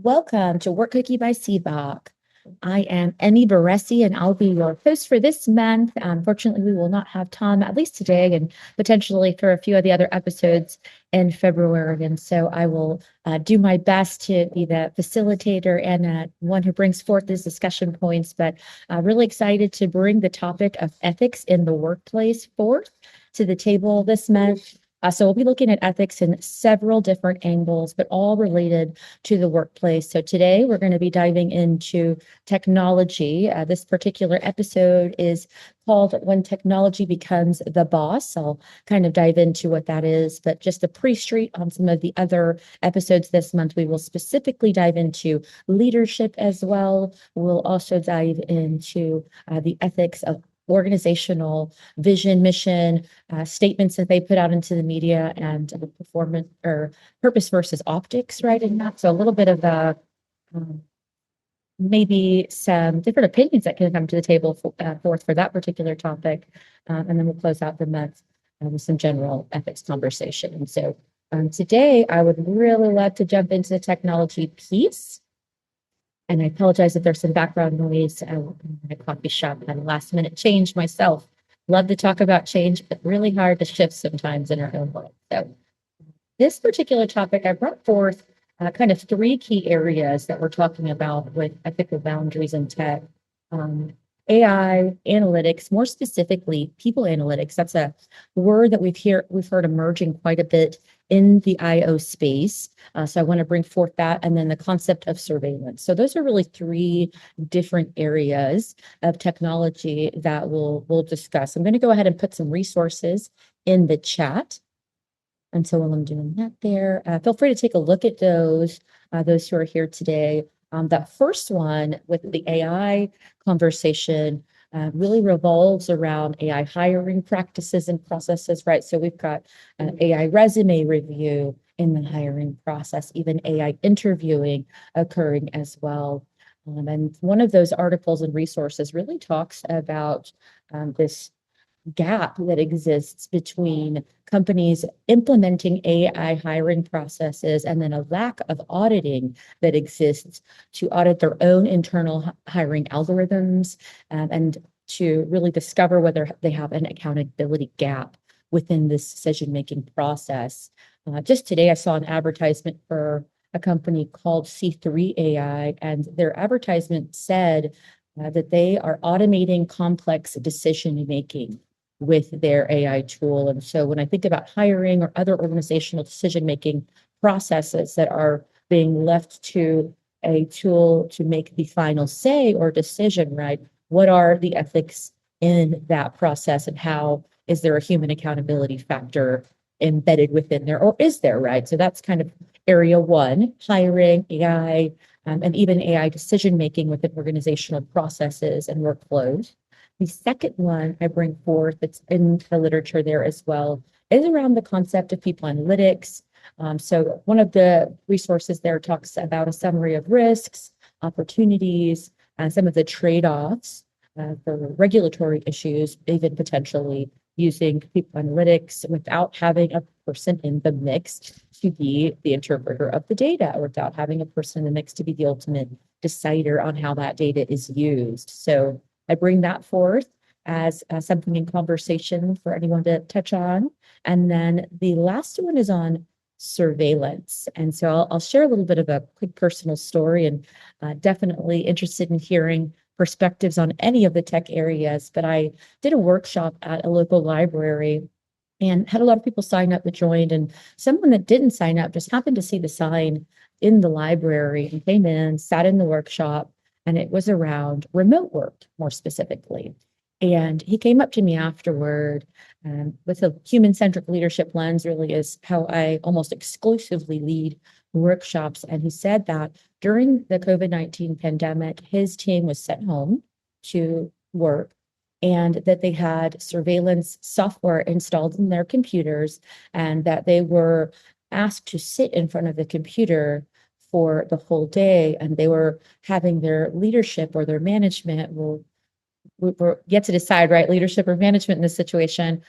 Welcome to Work Cookie by Seabach. I am Emmy Barresi, and I'll be your host for this month. Unfortunately, we will not have Tom, at least today, and potentially for a few of the other episodes in February. And so I will do my best to be the facilitator and one who brings forth these discussion points. But really excited to bring the topic of ethics in the workplace forth to the table this month. So we'll be looking at ethics in several different angles, but all related to the workplace. So today we're going to be diving into technology. This particular episode is called When Technology Becomes the Boss. I'll kind of dive into what that is, but just a pre-street on some of the other episodes this month, we will specifically dive into leadership as well. We'll also dive into the ethics of organizational vision, mission, statements that they put out into the media, and performance or purpose versus optics, right? In that, so a little bit of um, maybe some different opinions that can come to the table forth for that particular topic, and then we'll close out the month with some general ethics conversation. And so today, I would really love to jump into the technology piece. And I apologize if there's some background noise. I'm in a coffee shop and last minute change myself. Love to talk about change, but really hard to shift sometimes in our own world. So this particular topic, I brought forth kind of three key areas that we're talking about with ethical boundaries in tech. AI, analytics, more specifically, people analytics. That's a word that we've heard emerging quite a bit in the IO space. So I want to bring forth that, and then the concept of surveillance. So those are really three different areas of technology that we'll discuss. I'm going to go ahead and put some resources in the chat. And so while I'm doing that there, feel free to take a look at those who are here today. That first one with the AI conversation really revolves around AI hiring practices and processes, right? So we've got AI resume review in the hiring process, even AI interviewing occurring as well. And one of those articles and resources really talks about this gap that exists between companies implementing AI hiring processes and then a lack of auditing that exists to audit their own internal hiring algorithms, and to really discover whether they have an accountability gap within this decision-making process. Just today, I saw an advertisement for a company called C3 AI, and their advertisement said that they are automating complex decision-making with their AI tool. And so when I think about hiring or other organizational decision-making processes that are being left to a tool to make the final say or decision, right? What are the ethics in that process, and how is there a human accountability factor embedded within there, or is there, right? So that's kind of area one, hiring, AI, and even AI decision-making within organizational processes and workflows. The second one I bring forth that's in the literature there as well is around the concept of people analytics. So one of the resources there talks about a summary of risks, opportunities, and some of the trade-offs for regulatory issues, even potentially using people analytics without having a person in the mix to be the interpreter of the data, or without having a person in the mix to be the ultimate decider on how that data is used. So I bring that forth as something in conversation for anyone to touch on. And then the last one is on surveillance. And so I'll share a little bit of a quick personal story, and definitely interested in hearing perspectives on any of the tech areas. But I did a workshop at a local library and had a lot of people sign up that joined, and someone that didn't sign up just happened to see the sign in the library and came in, sat in the workshop, and it was around remote work more specifically. And he came up to me afterward, with a human-centric leadership lens, really is how I almost exclusively lead workshops. And he said that during the COVID-19 pandemic, his team was sent home to work, and that they had surveillance software installed in their computers, and that they were asked to sit in front of the computer for the whole day, and they were having their leadership or their management will we're yet to decide, right? Leadership or management in this situation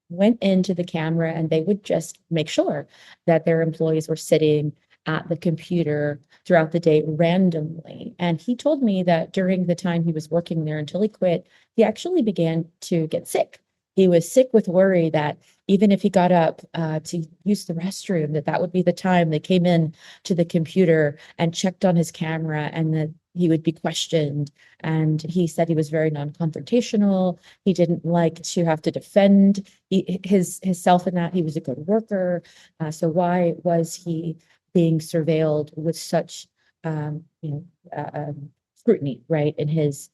went into the camera, and they would just make sure that their employees were sitting at the computer throughout the day randomly. And he told me that during the time he was working there until he quit, he actually began to get sick. He was sick with worry that even if he got up to use the restroom, that would be the time they came in to the computer and checked on his camera and that he would be questioned. And he said he was very non-confrontational. He didn't like to have to defend himself in that. He was a good worker. So why was he being surveilled with such scrutiny, right, in his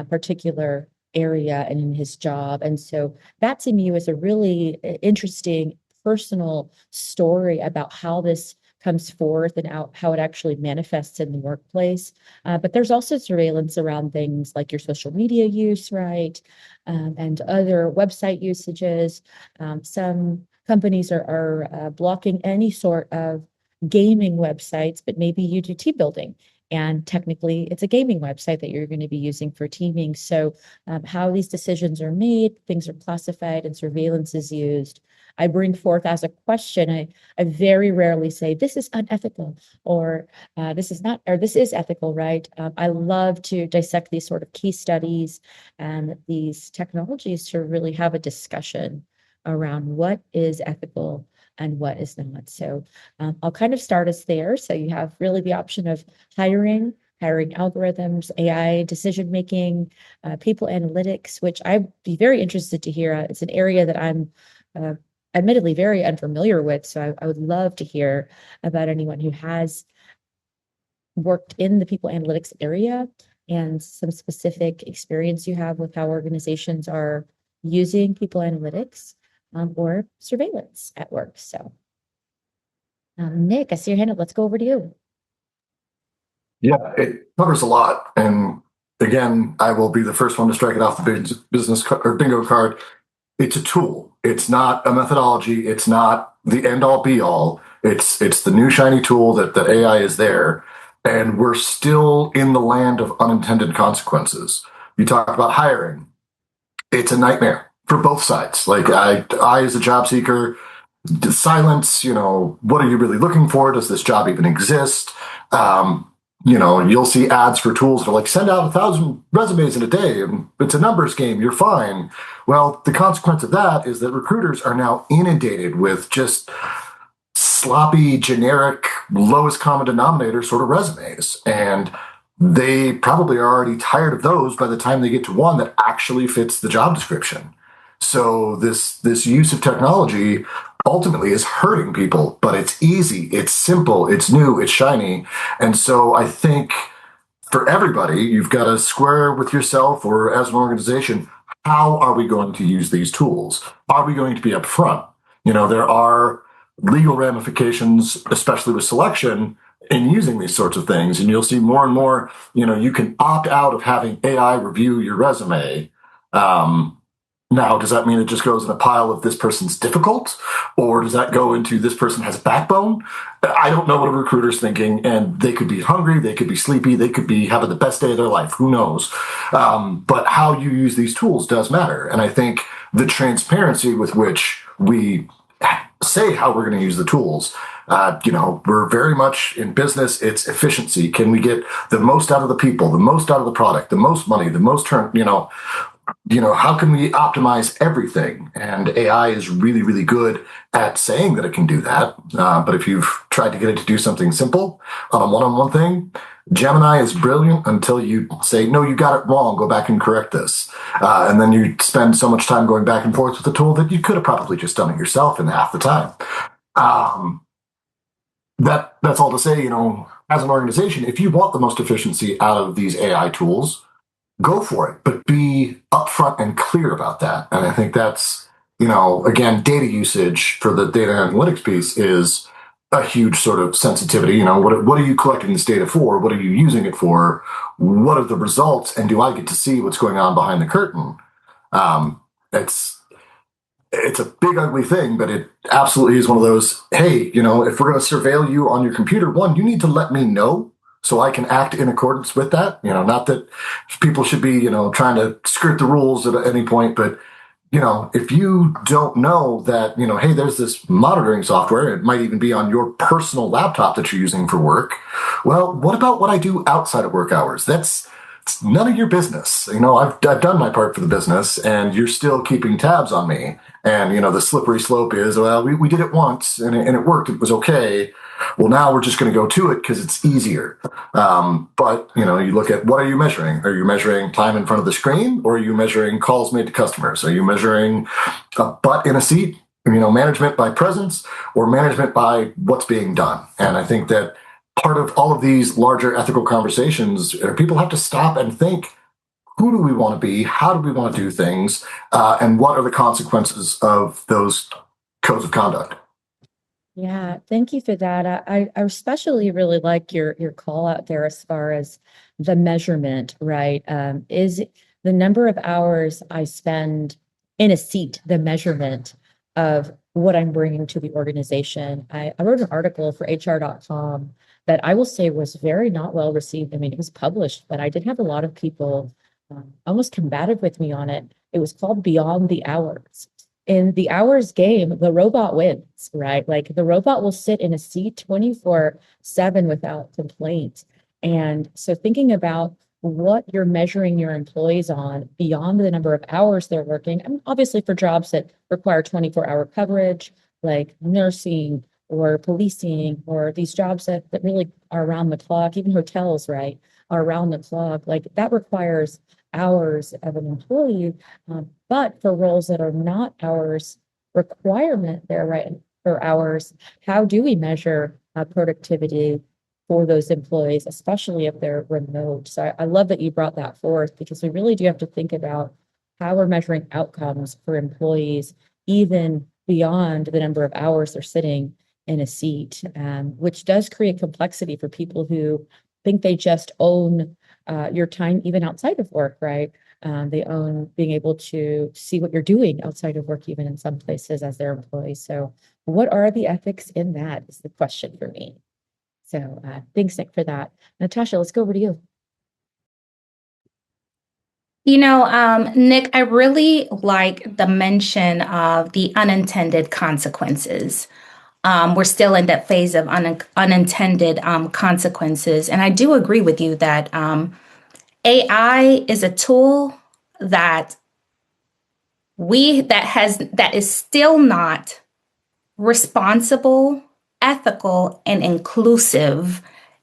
particular area and in his job? And so that to me was a really interesting personal story about how this comes forth and how it actually manifests in the workplace. But there's also surveillance around things like your social media use, right? And other website usages. Some companies are blocking any sort of gaming websites, but maybe you do team building. And technically, it's a gaming website that you're going to be using for teaming. So how these decisions are made, things are classified, and surveillance is used. I bring forth as a question. I very rarely say this is unethical or this is not, or this is ethical, right? I love to dissect these sort of case studies and these technologies to really have a discussion around what is ethical and what is not. So I'll kind of start us there. So you have really the option of hiring algorithms, AI, decision making, people analytics, which I'd be very interested to hear. It's an area that I'm admittedly very unfamiliar with. So I would love to hear about anyone who has worked in the people analytics area and some specific experience you have with how organizations are using people analytics or surveillance at work. So Nick, I see your hand up. Let's go over to you. Yeah, it covers a lot. And again, I will be the first one to strike it off the business or bingo card. It's a tool. It's not a methodology. It's not the end all be all. It's the new shiny tool that AI is there. And we're still in the land of unintended consequences. You talk about hiring. It's a nightmare for both sides. Like I as a job seeker, the silence, what are you really looking for? Does this job even exist? You'll see ads for tools that are like, send out 1,000 resumes in a day. And it's a numbers game. You're fine. Well, the consequence of that is that recruiters are now inundated with just sloppy, generic, lowest common denominator sort of resumes. And they probably are already tired of those by the time they get to one that actually fits the job description. So this use of technology ultimately is hurting people, but it's easy, it's simple, it's new, it's shiny. And so I think for everybody, you've got to square with yourself or as an organization, how are we going to use these tools? Are we going to be upfront? There are legal ramifications, especially with selection, in using these sorts of things. And you'll see more and more, you can opt out of having AI review your resume. Now, does that mean it just goes in a pile of this person's difficult? Or does that go into this person has a backbone? I don't know what a recruiter's thinking, and they could be hungry, they could be sleepy, they could be having the best day of their life. Who knows? But how you use these tools does matter. And I think the transparency with which we say how we're going to use the tools, we're very much in business. It's efficiency. Can we get the most out of the people, the most out of the product, the most money, the most turn, how can we optimize everything? And AI is really, really good at saying that it can do that. But if you've tried to get it to do something simple on a one-on-one thing, Gemini is brilliant until you say, no, you got it wrong. Go back and correct this. And then you spend so much time going back and forth with the tool that you could have probably just done it yourself in half the time. That's all to say, as an organization, if you want the most efficiency out of these AI tools, go for it, but be upfront and clear about that. And I think that's, again, data usage for the data analytics piece is a huge sort of sensitivity. What are you collecting this data for? What are you using it for? What are the results? And do I get to see what's going on behind the curtain? It's a big, ugly thing, but it absolutely is one of those, hey, if we're going to surveil you on your computer, one, you need to let me know so I can act in accordance with that. Not that people should be, trying to skirt the rules at any point, but if you don't know that, hey, there's this monitoring software, it might even be on your personal laptop that you're using for work. Well, what about what I do outside of work hours? That's it's none of your business. I've done my part for the business and you're still keeping tabs on me. And, the slippery slope is, well, we did it once and it worked. It was okay. Well, now we're just going to go to it because it's easier. But you look at, what are you measuring? Are you measuring time in front of the screen, or are you measuring calls made to customers? Are you measuring a butt in a seat? Management by presence or management by what's being done? And I think that part of all of these larger ethical conversations, people have to stop and think, who do we want to be? How do we want to do things? And what are the consequences of those codes of conduct? Yeah, thank you for that. I especially really like your call out there as far as the measurement, right? Is the number of hours I spend in a seat the measurement of what I'm bringing to the organization? I wrote an article for HR.com that I will say was very not well received. I mean, it was published, but I did have a lot of people almost combative with me on it. It was called Beyond the Hours. In the hours game, the robot wins, right? Like the robot will sit in a seat 24/7 without complaint. And so thinking about what you're measuring your employees on beyond the number of hours they're working, and obviously for jobs that require 24-hour coverage, like nursing or policing, or these jobs that really are around the clock, even hotels, right, are around the clock, like that requires hours of an employee. But for roles that are not hours requirement, they're right for hours. How do we measure productivity for those employees, especially if they're remote? So I love that you brought that forth, because we really do have to think about how we're measuring outcomes for employees, even beyond the number of hours they're sitting in a seat, which does create complexity for people who think they just own your time even outside of work, right? They own being able to see what you're doing outside of work, even in some places as their employees. So what are the ethics in that is the question for me. So thanks, Nick, for that. Natasha, let's go over to you. Nick, I really like the mention of the unintended consequences. We're still in that phase of unintended consequences. And I do agree with you that AI is a tool that that is still not responsible, ethical, and inclusive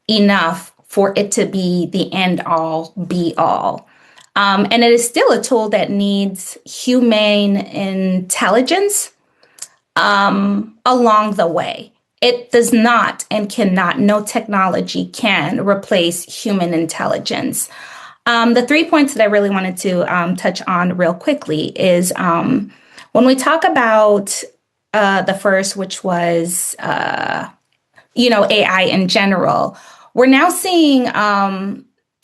enough for it to be the end all be all. And it is still a tool that needs humane intelligence along the way. It does not and cannot, no technology can replace human intelligence. The 3 points that I really wanted to touch on real quickly is when we talk about the first, which was, AI in general, we're now seeing,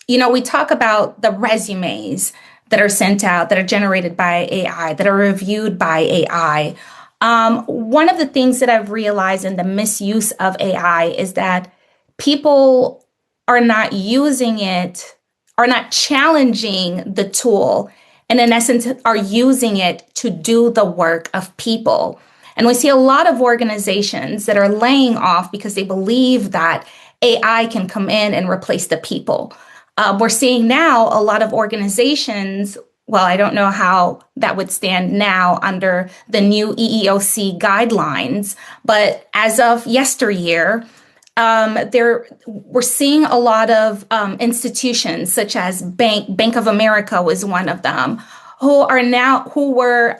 we talk about the resumes that are sent out, that are generated by AI, that are reviewed by AI. One of the things that I've realized in the misuse of AI is that people are not using it, are not challenging the tool, and in essence are using it to do the work of people. And we see a lot of organizations that are laying off because they believe that AI can come in and replace the people. We're seeing now a lot of organizations, well, I don't know how that would stand now under the new EEOC guidelines, but as of yesteryear, we're seeing a lot of institutions such as Bank of America was one of them, who were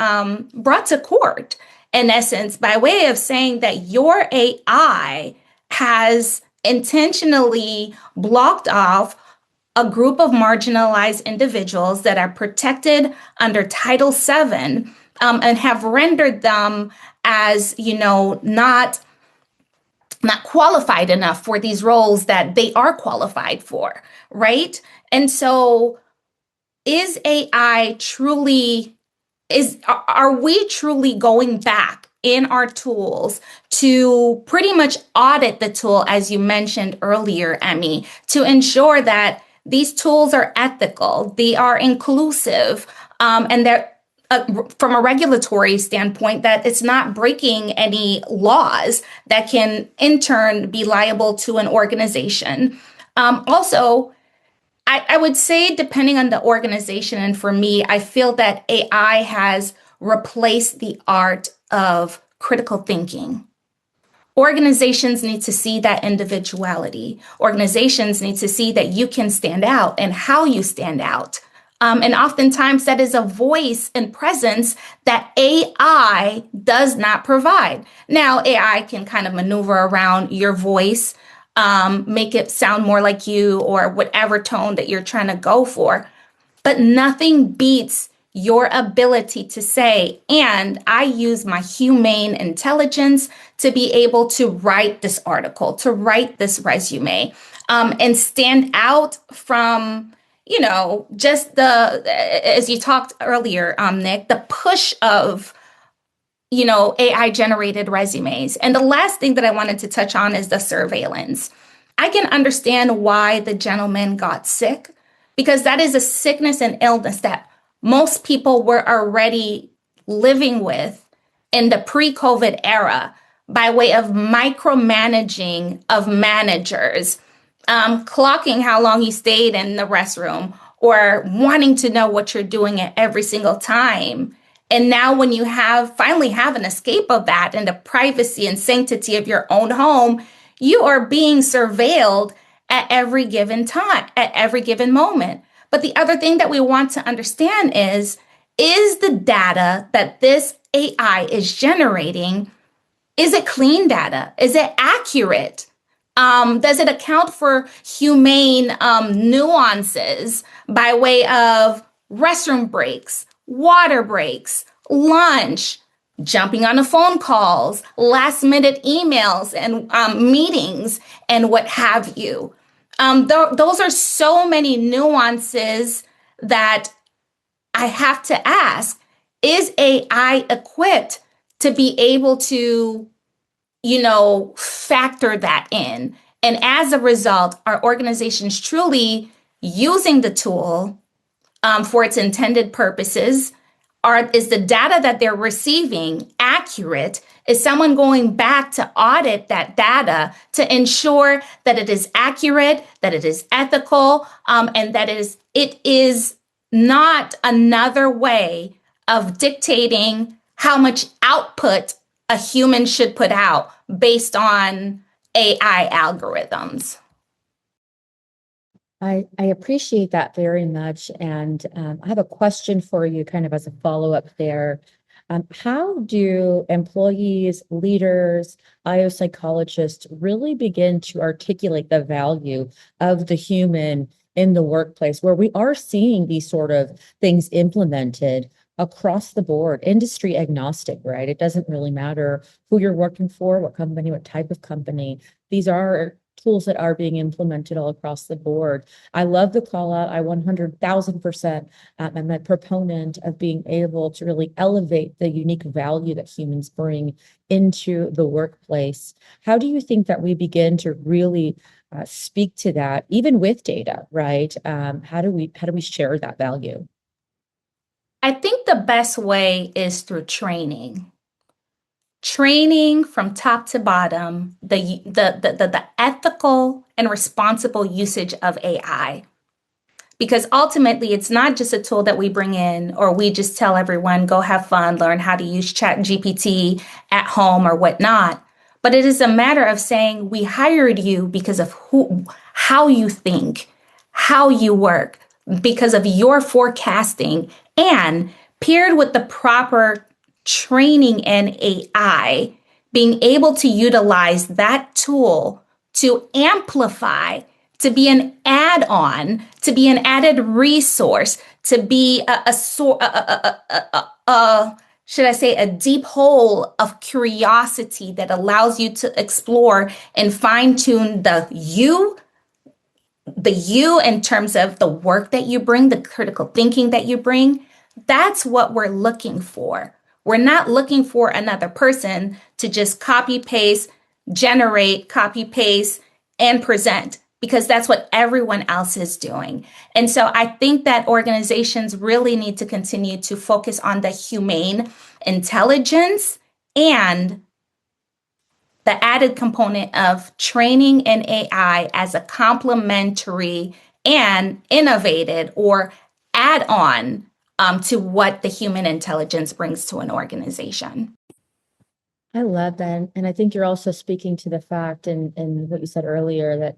brought to court in essence by way of saying that your AI has intentionally blocked off a group of marginalized individuals that are protected under Title VII, and have rendered them as, not qualified enough for these roles that they are qualified for, right? And so are we truly going back in our tools to pretty much audit the tool, as you mentioned earlier, Emmy, to ensure that these tools are ethical, they are inclusive, and that from a regulatory standpoint, that it's not breaking any laws that can in turn be liable to an organization. Also, I would say, depending on the organization, and for me, I feel that AI has replaced the art of critical thinking. Organizations need to see that individuality. Organizations need to see that you can stand out and how you stand out. And oftentimes that is a voice and presence that AI does not provide. Now, AI can kind of maneuver around your voice, make it sound more like you or whatever tone that you're trying to go for. But nothing beats your ability to say, and I use my humane intelligence to be able to write this article, to write this resume, and stand out from, just as you talked earlier, Nick, the push of, AI generated resumes. And the last thing that I wanted to touch on is the surveillance. I can understand why the gentleman got sick, because that is a sickness and illness that most people were already living with in the pre-COVID era by way of micromanaging of managers, clocking how long you stayed in the restroom or wanting to know what you're doing at every single time. And now when you finally have an escape of that in the privacy and sanctity of your own home, you are being surveilled at every given time, at every given moment. But the other thing that we want to understand is the data that this AI is generating, is it clean data? Is it accurate? Does it account for humane nuances by way of restroom breaks, water breaks, lunch, jumping on the phone calls, last minute emails and meetings and what have you? Those are so many nuances that I have to ask, is AI equipped to be able to, factor that in? And as a result, are organizations truly using the tool for its intended purposes? Is the data that they're receiving accurate? Is someone going back to audit that data to ensure that it is accurate, that it is ethical, and that it is not another way of dictating how much output a human should put out based on AI algorithms? I appreciate that very much. And I have a question for you kind of as a follow-up there. How do employees, leaders, IO psychologists really begin to articulate the value of the human in the workplace where we are seeing these sort of things implemented across the board, industry agnostic, right? It doesn't really matter who you're working for, what company, what type of company. These are tools that are being implemented all across the board. I love the call out. I 100,000% am a proponent of being able to really elevate the unique value that humans bring into the workplace. How do you think that we begin to really speak to that, even with data, right? How do we share that value? I think the best way is through training. Training from top to bottom, the ethical and responsible usage of AI. Because ultimately, it's not just a tool that we bring in or we just tell everyone, go have fun, learn how to use Chat GPT at home or whatnot. But it is a matter of saying, we hired you because of how you think, how you work, because of your forecasting, and paired with the proper training in AI, being able to utilize that tool to amplify, to be an add-on, to be an added resource, to be should I say, a deep hole of curiosity that allows you to explore and fine-tune the you in terms of the work that you bring, the critical thinking that you bring. That's what we're looking for. We're not looking for another person to just copy, paste, generate, copy, paste, and present. because that's what everyone else is doing. And so I think that organizations really need to continue to focus on the humane intelligence and the added component of training in AI as a complementary and innovated or add on to what the human intelligence brings to an organization. I love that. And I think you're also speaking to the fact and what you said earlier that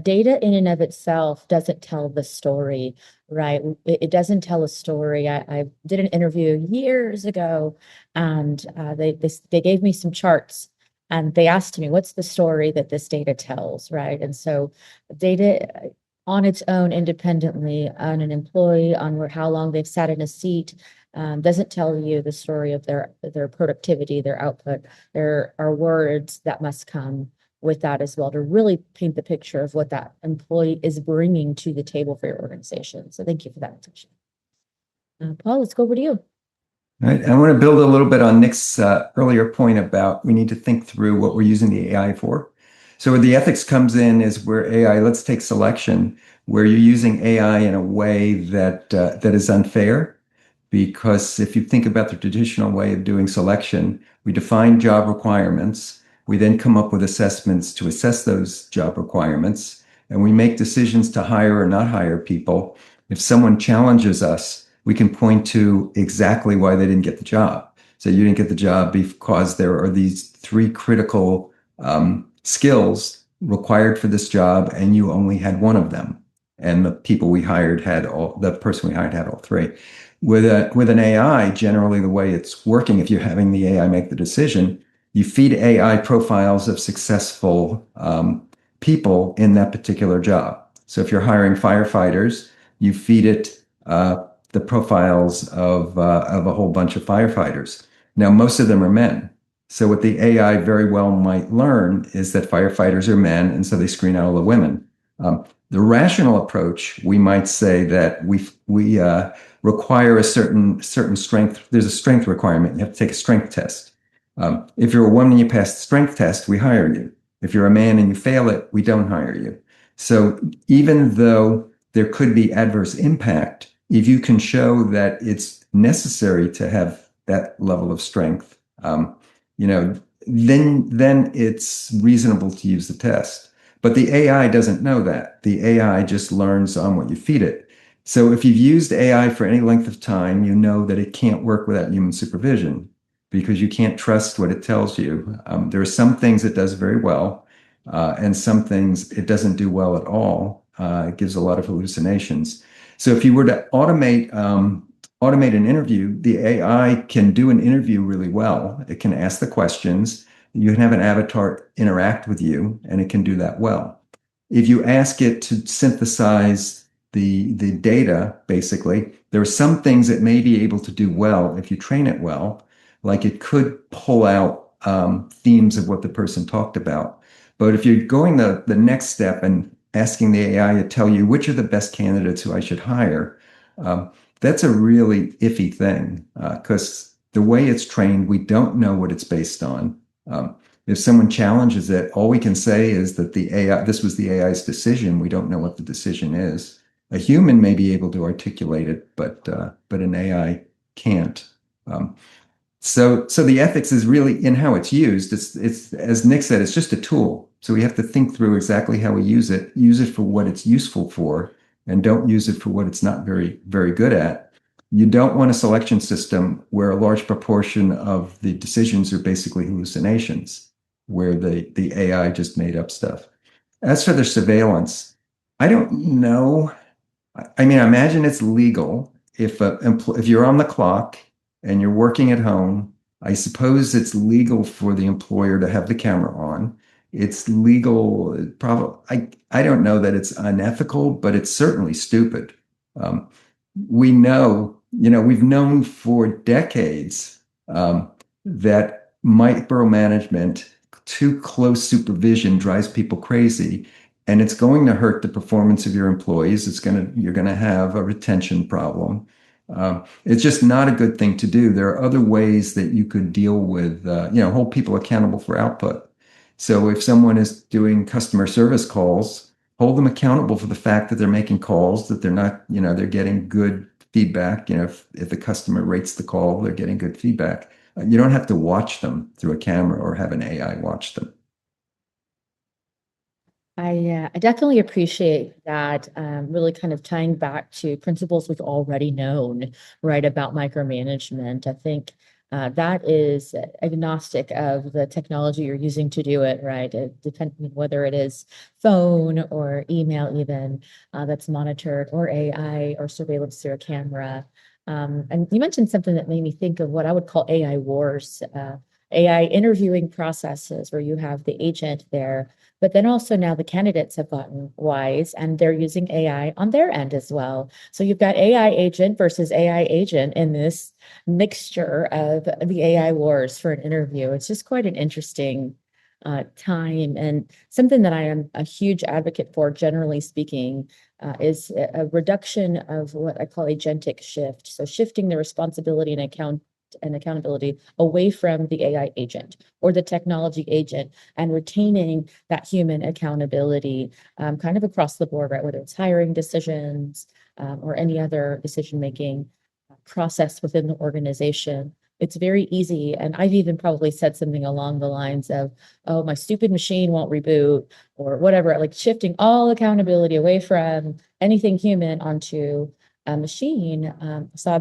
data in and of itself doesn't tell the story, right? It doesn't tell a story. I did an interview years ago and they gave me some charts and they asked me, what's the story that this data tells, right? And so data on its own independently on an employee, on how long they've sat in a seat, doesn't tell you the story of their productivity, their output. There are words that must come with that as well to really paint the picture of what that employee is bringing to the table for your organization. So thank you for that, Natasha. Paul, let's go over to you. All right. I want to build a little bit on Nick's earlier point about we need to think through what we're using the AI for. So where the ethics comes in is where AI, let's take selection, where you're using AI in a way that that is unfair. Because if you think about the traditional way of doing selection, we define job requirements. We then come up with assessments to assess those job requirements, and we make decisions to hire or not hire people. If someone challenges us, we can point to exactly why they didn't get the job. So you didn't get the job because there are these three critical skills required for this job, and you only had one of them. And the person we hired had all three. With an AI, generally the way it's working, if you're having the AI make the decision, you feed AI profiles of successful people in that particular job. So if you're hiring firefighters, you feed it the profiles of a whole bunch of firefighters. Now, most of them are men. So what the AI very well might learn is that firefighters are men, and so they screen out all the women. The rational approach, we might say that we require a certain strength. There's a strength requirement. You have to take a strength test. If you're a woman and you pass the strength test, we hire you. If you're a man and you fail it, we don't hire you. So even though there could be adverse impact, if you can show that it's necessary to have that level of strength, then it's reasonable to use the test. But the AI doesn't know that. The AI just learns on what you feed it. So if you've used AI for any length of time, you know that it can't work without human supervision because you can't trust what it tells you. There are some things it does very well, and some things it doesn't do well at all. It gives a lot of hallucinations. So if you were to automate an interview, the AI can do an interview really well. It can ask the questions. You can have an avatar interact with you, and it can do that well. If you ask it to synthesize the data, basically, there are some things it may be able to do well if you train it well, like it could pull out themes of what the person talked about. But if you're going the next step and asking the AI to tell you which are the best candidates who I should hire, that's a really iffy thing because the way it's trained, we don't know what it's based on. If someone challenges it, all we can say is that this was the AI's decision. We don't know what the decision is. A human may be able to articulate it, but an AI can't. So the ethics is really in how it's used. It's as Nick said, it's just a tool. So we have to think through exactly how we use it for what it's useful for, and don't use it for what it's not very, very good at. You don't want a selection system where a large proportion of the decisions are basically hallucinations, where the AI just made up stuff. As for the surveillance, I don't know. I mean, I imagine it's legal if you're on the clock and you're working at home. I suppose it's legal for the employer to have the camera on. It's legal, probably. I don't know that it's unethical, but it's certainly stupid. We know, we've known for decades that micromanagement, too close supervision drives people crazy, and it's going to hurt the performance of your employees. You're going to have a retention problem. It's just not a good thing to do. There are other ways that you could deal with, hold people accountable for output. So if someone is doing customer service calls hold them accountable for the fact that they're making calls, that they're not, they're getting good feedback. If the customer rates the call, they're getting good feedback. You don't have to watch them through a camera or have an AI watch them. I definitely appreciate that. Really kind of tying back to principles we've already known, right, about micromanagement. I think that is agnostic of the technology you're using to do it, right? Depending whether it is phone or email, even that's monitored, or AI or surveillance through a camera. And you mentioned something that made me think of what I would call AI wars. AI interviewing processes where you have the agent there, but then also now the candidates have gotten wise and they're using AI on their end as well. So you've got AI agent versus AI agent in this mixture of the AI wars for an interview. It's just quite an interesting time, and something that I am a huge advocate for, generally speaking, is a reduction of what I call agentic shift. So shifting the responsibility and accountability away from the AI agent or the technology agent, and retaining that human accountability kind of across the board, right? Whether it's hiring decisions or any other decision-making process within the organization. It's very easy. And I've even probably said something along the lines of, oh, my stupid machine won't reboot or whatever, like shifting all accountability away from anything human onto a machine. I saw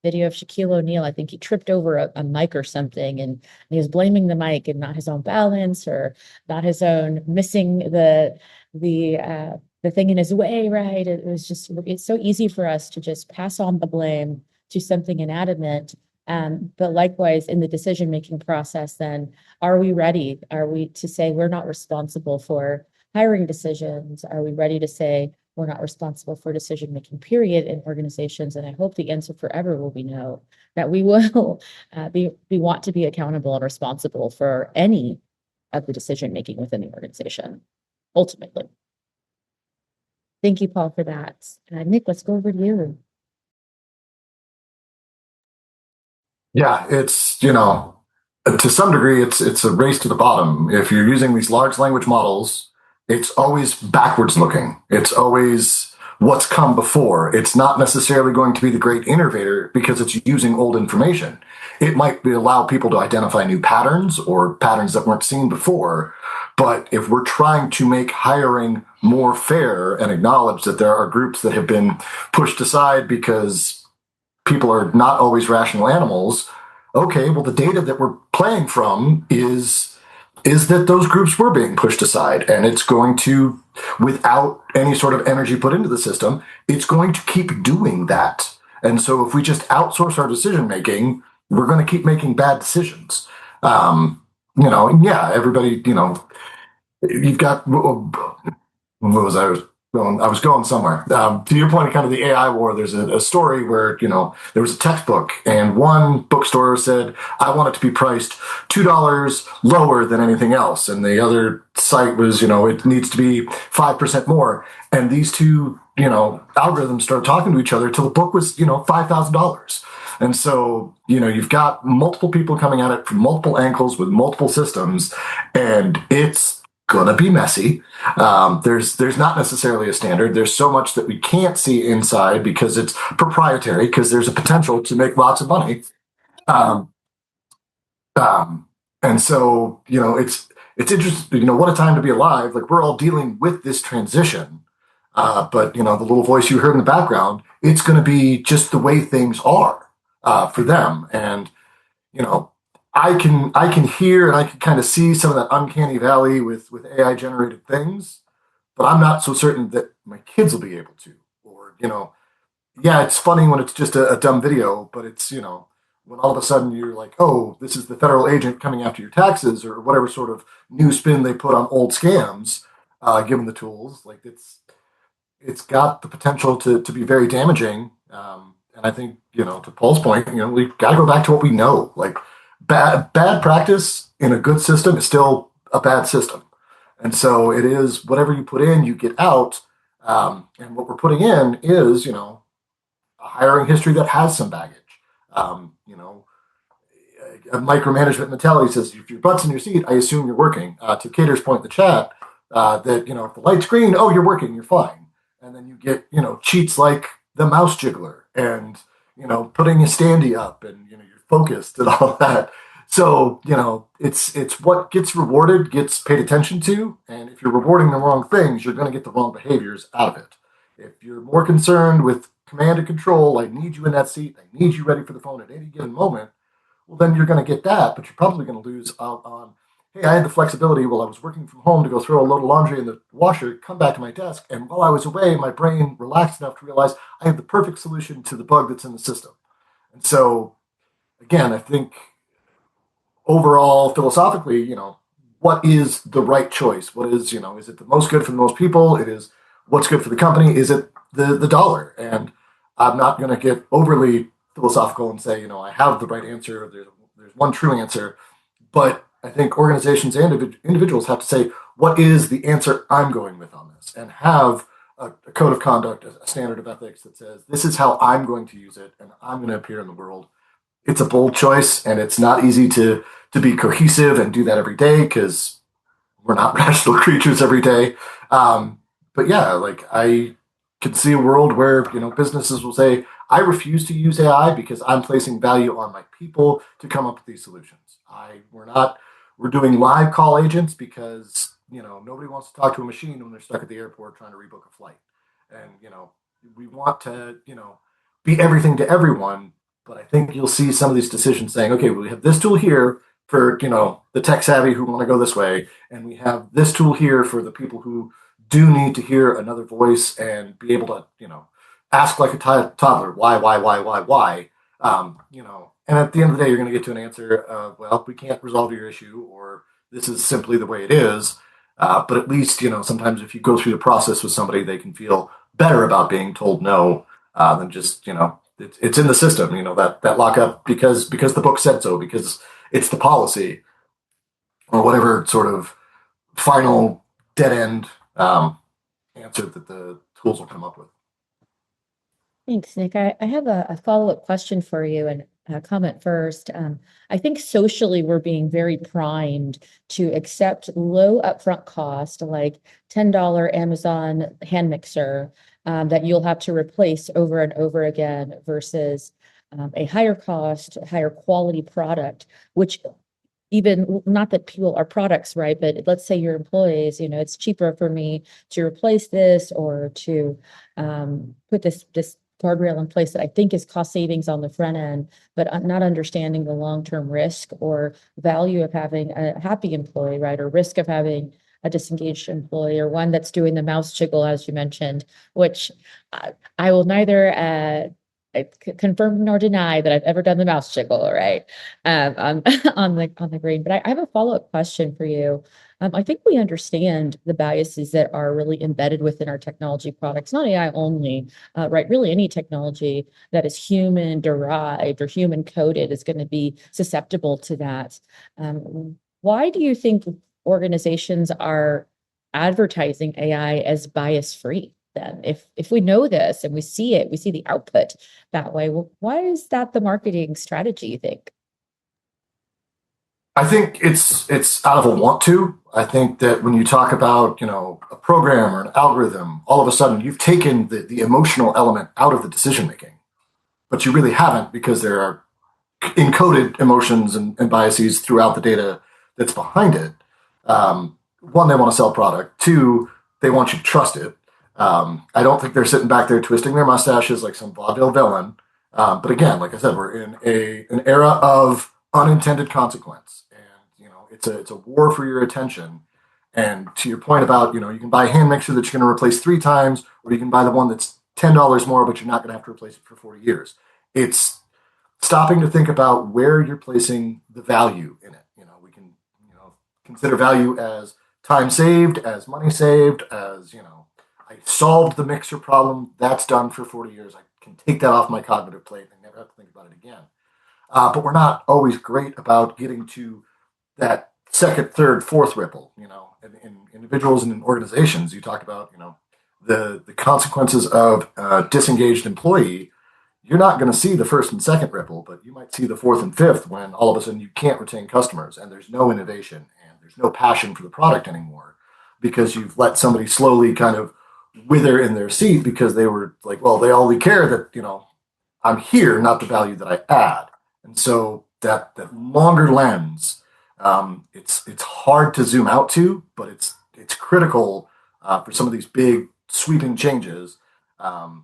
video of Shaquille O'Neal. I think he tripped over a mic or something, and he was blaming the mic and not his own balance or not his own missing the thing in his way, right? It's so easy for us to just pass on the blame to something inanimate. But likewise, in the decision-making process, then are we ready? Are we to say we're not responsible for hiring decisions? Are we ready to say we're not responsible for decision-making, period, in organizations? And I hope the answer forever will be no, that we will we want to be accountable and responsible for any of the decision-making within the organization, ultimately. Thank you, Paul, for that. Nick, let's go over to you. Yeah, it's, to some degree, it's a race to the bottom. If you're using these large language models, it's always backwards looking. It's always what's come before. It's not necessarily going to be the great innovator because it's using old information. It might allow people to identify new patterns or patterns that weren't seen before. But if we're trying to make hiring more fair and acknowledge that there are groups that have been pushed aside because people are not always rational animals, okay, well, the data that we're playing from is that those groups were being pushed aside, and it's going to, without any sort of energy put into the system, it's going to keep doing that. And so if we just outsource our decision making, we're going to keep making bad decisions. And yeah, everybody, you've got, what was I going? I was going somewhere. To your point, kind of the AI war. There's a story where there was a textbook, and one bookstore said, "I want it to be priced $2 lower than anything else," and the other site was, it needs to be 5% more. And these two, algorithms started talking to each other till the book was, $5,000. And so, you've got multiple people coming at it from multiple angles with multiple systems, and it's gonna be messy. There's not necessarily a standard. There's so much that we can't see inside because it's proprietary, because there's a potential to make lots of money. Um, and so, it's interesting, what a time to be alive. Like, we're all dealing with this transition. But the little voice you heard in the background, it's going to be just the way things are for them. And, I can hear and I can kind of see some of that uncanny valley with AI generated things, but I'm not so certain that my kids will be able to. Or, yeah, it's funny when it's just a dumb video, but it's, when all of a sudden you're like, oh, this is the federal agent coming after your taxes, or whatever sort of new spin they put on old scams, given the tools. Like, it's got the potential to be very damaging. And I think, to Paul's point, we've got to go back to what we know. Like, bad practice in a good system is still a bad system. And so it is whatever you put in, you get out. And what we're putting in is, a hiring history that has some baggage. A micromanagement mentality says, if your butt's in your seat, I assume you're working. To Cater's point in the chat, that, if the light's green, oh, you're working, you're fine. And then you get, cheats like the mouse jiggler and, putting a standee up and, you're focused and all of that. So, it's what gets rewarded gets paid attention to. And if you're rewarding the wrong things, you're going to get the wrong behaviors out of it. If you're more concerned with command and control, I need you in that seat, I need you ready for the phone at any given moment, well, then you're going to get that, but you're probably going to lose out on, hey, I had the flexibility while I was working from home to go throw a load of laundry in the washer, come back to my desk, and while I was away, my brain relaxed enough to realize I have the perfect solution to the bug that's in the system. And so, again, I think overall, philosophically, what is the right choice? What is it the most good for the most people? It is what's good for the company? Is it the dollar? And I'm not going to get overly philosophical and say, I have the right answer. There's one true answer. But I think organizations and individuals have to say, what is the answer I'm going with on this? And have a code of conduct, a standard of ethics that says, this is how I'm going to use it and I'm going to appear in the world. It's a bold choice, and it's not easy to be cohesive and do that every day because we're not rational creatures every day. But yeah, like I can see a world where businesses will say, I refuse to use AI because I'm placing value on my people to come up with these solutions. We're doing live call agents because nobody wants to talk to a machine when they're stuck at the airport trying to rebook a flight, and we want to be everything to everyone. But I think you'll see some of these decisions saying, okay, we have this tool here for the tech savvy who want to go this way, and we have this tool here for the people who do need to hear another voice and be able to ask like a toddler, why. And at the end of the day, you're going to get to an answer of, well, we can't resolve your issue, or this is simply the way it is. But at least sometimes if you go through the process with somebody, they can feel better about being told no than just it's in the system, that lockup because the book said so, because it's the policy, or whatever sort of final dead end answer that the tools will come up with. Thanks, Nick. I have a follow-up question for you and a comment first. I think socially we're being very primed to accept low upfront cost, like $10 Amazon hand mixer, that you'll have to replace over and over again versus a higher cost, higher quality product, which even not that people are products, right? But let's say your employees, it's cheaper for me to replace this or to put this guardrail in place that I think is cost savings on the front end, but not understanding the long-term risk or value of having a happy employee, right? Or risk of having a disengaged employee, or one that's doing the mouse jiggle, as you mentioned, which I will neither confirm nor deny that I've ever done the mouse jiggle, right? On the green. But I have a follow-up question for you. I think we understand the biases that are really embedded within our technology products, not AI only, right? Really, any technology that is human derived or human coded is going to be susceptible to that. Why do you think organizations are advertising AI as bias free? Then, if we know this and we see it, we see the output that way. Well, why is that the marketing strategy, you think? I think it's out of a want to. I think that when you talk about a program or an algorithm, all of a sudden you've taken the emotional element out of the decision making, but you really haven't, because there are encoded emotions and biases throughout the data that's behind it. One, they want to sell product. Two, they want you to trust it. I don't think they're sitting back there twisting their mustaches like some vaudeville villain. But again, like I said, we're in an era of unintended consequence, and it's a war for your attention. And to your point about you can buy a hand mixer that you're going to replace 3 times, or you can buy the one that's $10 more, but you're not going to have to replace it for 40 years. It's stopping to think about where you're placing the value in it. We can consider value as time saved, as money saved, as I solved the mixer problem. That's done for 40 years. I can take that off my cognitive plate and never have to think about it again. But we're not always great about getting to that second, third, fourth ripple. In individuals and in organizations, you talk about the consequences of a disengaged employee. You're not going to see the first and second ripple, but you might see the fourth and fifth, when all of a sudden you can't retain customers and there's no innovation and there's no passion for the product anymore, because you've let somebody slowly kind of wither in their seat because they were like, well, they only care that, I'm here, not the value that I add. And so that longer lens, it's hard to zoom out to, but it's critical for some of these big sweeping changes. And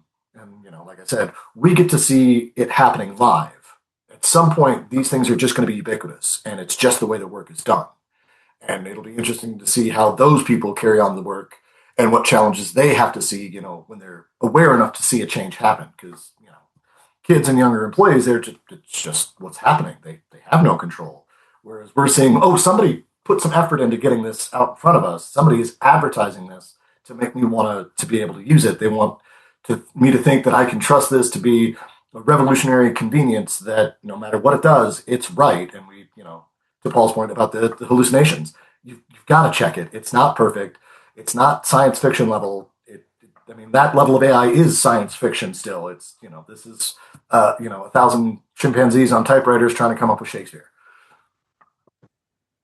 like I said, we get to see it happening live. At some point, these things are just going to be ubiquitous, and it's just the way the work is done. And it'll be interesting to see how those people carry on the work and what challenges they have to see, when they're aware enough to see a change happen. Because kids and younger employees, it's just what's happening. They have no control. Whereas we're seeing, oh, somebody put some effort into getting this out in front of us. Somebody is advertising this to make me want to be able to use it. They want me to think that I can trust this to be a revolutionary convenience that no matter what it does, it's right. And we, to Paul's point about the hallucinations, you've got to check it. It's not perfect. It's not science fiction level. That level of AI is science fiction still. It's, this is, 1,000 chimpanzees on typewriters trying to come up with Shakespeare.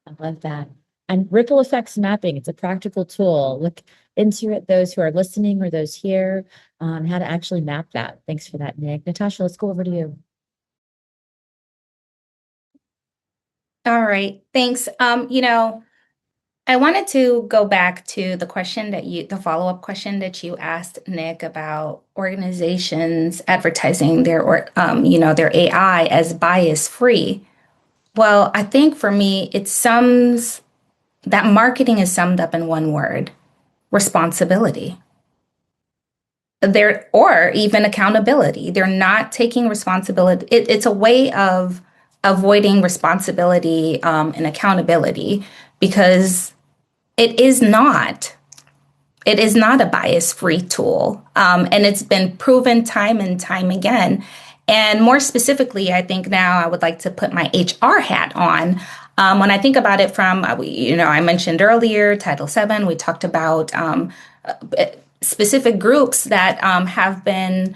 I love that. And ripple effects mapping, it's a practical tool. Look into it, those who are listening or those here, on how to actually map that. Thanks for that, Nick. Natasha, let's go over to you. All right, thanks. I wanted to go back to the question the follow-up question that you asked, Nick, about organizations advertising their AI as bias-free. Well, I think for me, that marketing is summed up in one word: responsibility. Or even accountability. They're not taking responsibility. It's a way of avoiding responsibility and accountability, because it is not a bias-free tool. And it's been proven time and time again. And more specifically, I think now I would like to put my HR hat on. When I think about it from, I mentioned earlier, Title VII, we talked about specific groups that have been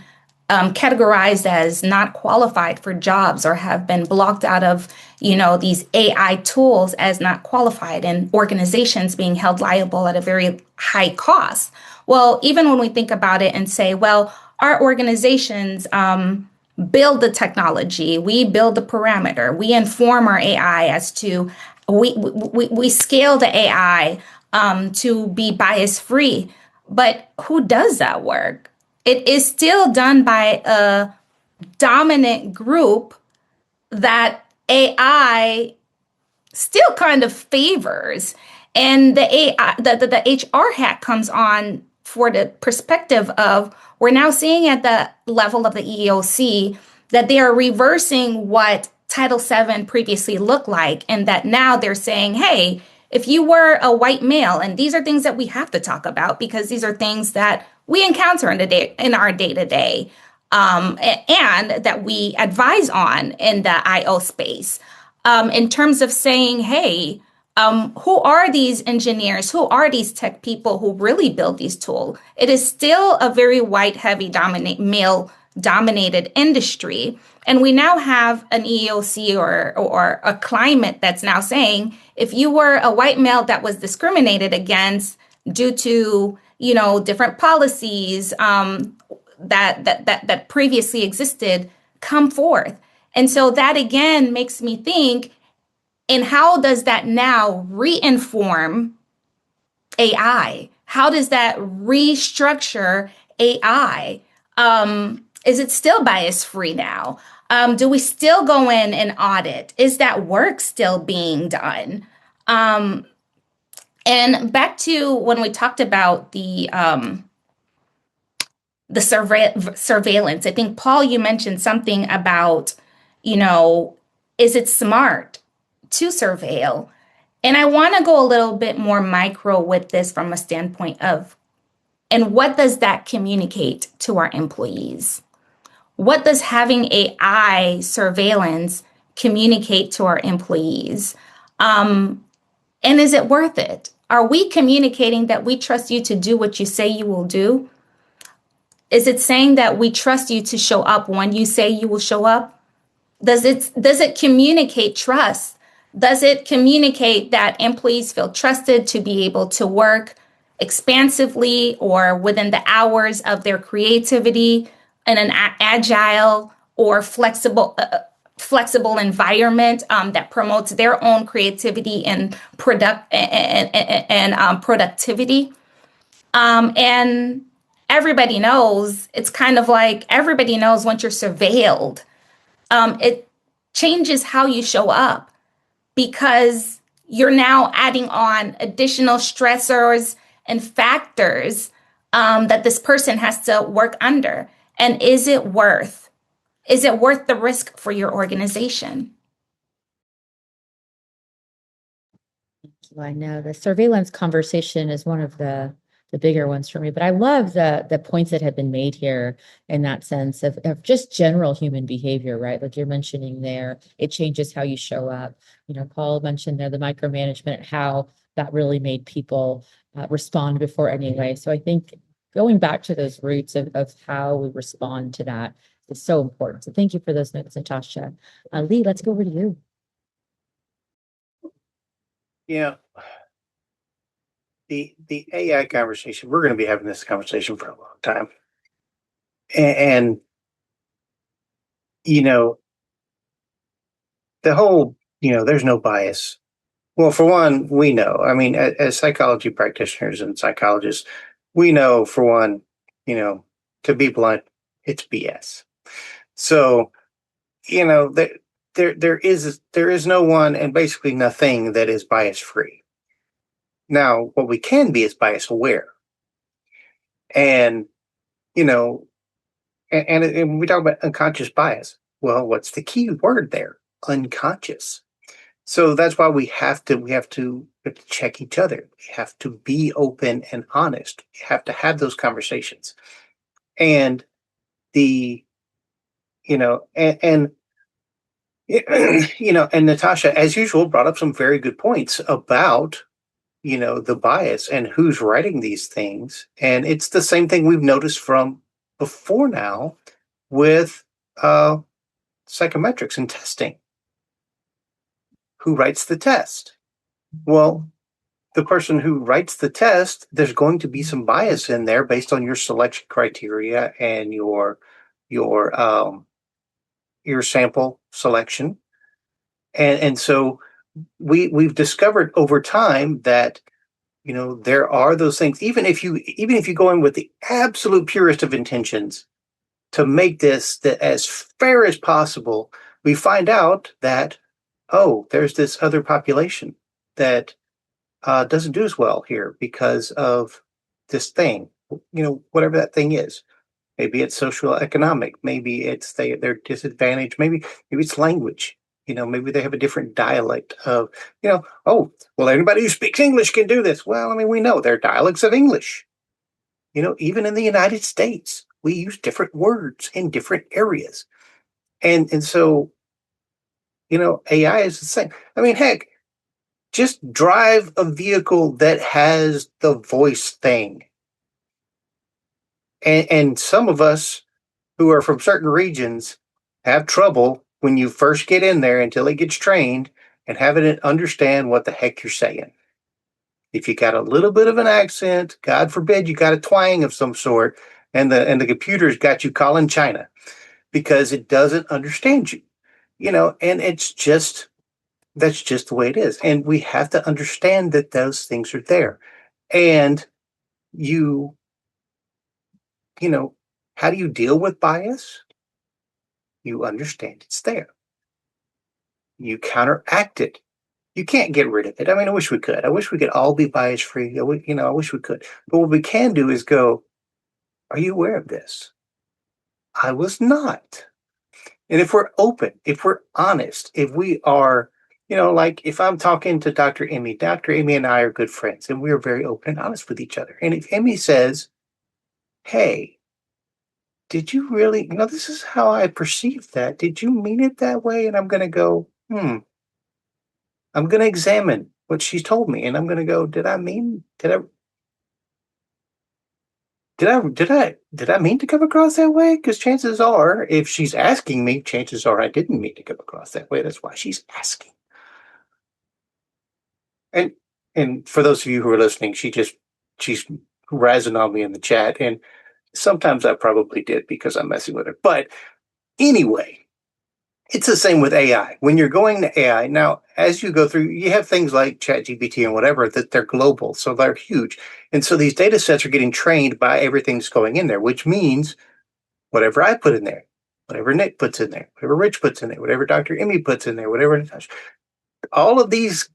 categorized as not qualified for jobs, or have been blocked out of, these AI tools as not qualified, and organizations being held liable at a very high cost. Well, even when we think about it and say, well, our organizations build the technology, we build the parameter, we inform our AI as to, we scale the AI to be bias-free. But who does that work? It is still done by a dominant group that AI still kind of favors. And the HR hat comes on for the perspective of, we're now seeing at the level of the EEOC that they are reversing what Title VII previously looked like, and that now they're saying, hey, if you were a white male, and these are things that we have to talk about because these are things that we encounter in our day-to-day, and that we advise on in the IO space, in terms of saying, hey, who are these engineers? Who are these tech people who really build these tools? It is still a very white, heavy, male-dominated industry. And we now have an EEOC or a climate that's now saying, if you were a white male that was discriminated against due to, different policies that previously existed, come forth. And so that again makes me think, and how does that now re-inform AI? How does that restructure AI? Is it still bias-free now? Do we still go in and audit? Is that work still being done? And back to when we talked about the surveillance, I think, Paul, you mentioned something about, is it smart to surveil? And I want to go a little bit more micro with this from a standpoint of, and what does that communicate to our employees? What does having AI surveillance communicate to our employees? And is it worth it? Are we communicating that we trust you to do what you say you will do? Is it saying that we trust you to show up when you say you will show up? Does it communicate trust? Does it communicate that employees feel trusted to be able to work expansively or within the hours of their creativity in an agile or flexible environment that promotes their own creativity and productivity. And everybody knows, it's kind of like everybody knows once you're surveilled, it changes how you show up because you're now adding on additional stressors and factors that this person has to work under. And is it worth the risk for your organization? I know the surveillance conversation is one of the bigger ones for me, but I love the points that have been made here in that sense of just general human behavior, right? Like you're mentioning there, it changes how you show up. You know, Paul mentioned there the micromanagement, how that really made people respond before anyway. So I think going back to those roots of how we respond to that is so important. So thank you for those notes, Natasha. Lee, let's go over to you. Yeah. The AI conversation, we're going to be having this conversation for a long time. And you know, the whole, there's no bias. Well, for one, we know. I mean, as psychology practitioners and psychologists, we know, for one, to be blunt, it's BS. So, there is no one and basically nothing that is bias free. Now, what we can be is bias aware. And, and when we talk about unconscious bias, well, what's the key word there? Unconscious. So that's why we have to check each other. We have to be open and honest. We have to have those conversations. And and Natasha, as usual, brought up some very good points about the bias and who's writing these things. And it's the same thing we've noticed from before now with psychometrics and testing. Who writes the test? Well, the person who writes the test, there's going to be some bias in there based on your selection criteria and your sample selection. And so we've discovered over time that there are those things. Even if you go in with the absolute purest of intentions to make this as fair as possible, we find out that there's this other population that doesn't do as well here because of this thing, whatever that thing is. Maybe it's social economic. Maybe it's they're disadvantaged. Maybe it's language. Maybe they have a different dialect of, anybody who speaks English can do this. Well, I mean, we know there are dialects of English. Even in the United States, we use different words in different areas. And so, AI is the same. I mean, heck, just drive a vehicle that has the voice thing. And some of us who are from certain regions have trouble when you first get in there until it gets trained and having it understand what the heck you're saying. If you got a little bit of an accent, God forbid you got a twang of some sort, and the computer's got you calling China because it doesn't understand you. And that's just the way it is. And we have to understand that those things are there. And how do you deal with bias? You understand it's there. You counteract it. You can't get rid of it. I mean, I wish we could. I wish we could all be bias free. I wish we could. But what we can do is go, are you aware of this? I was not. And if we're open, if we're honest, if we are, like if I'm talking to Dr. Emmy and I are good friends and we are very open and honest with each other. And if Emmy says, hey, did you really, this is how I perceived that. Did you mean it that way? And I'm going to go, I'm going to examine what she told me. And I'm going to go, did I mean to come across that way? Because chances are, if she's asking me, chances are I didn't mean to come across that way. That's why she's asking. And for those of you who are listening, she just she's razzing on me in the chat, and sometimes I probably did because I'm messing with her. But anyway, it's the same with AI. When you're going to AI, now, as you go through, you have things like ChatGPT and whatever that they're global, so they're huge. And so these data sets are getting trained by everything that's going in there, which means whatever I put in there, whatever Nick puts in there, whatever Rich puts in there, whatever Dr. Emmy puts in there, whatever Natasha, all of this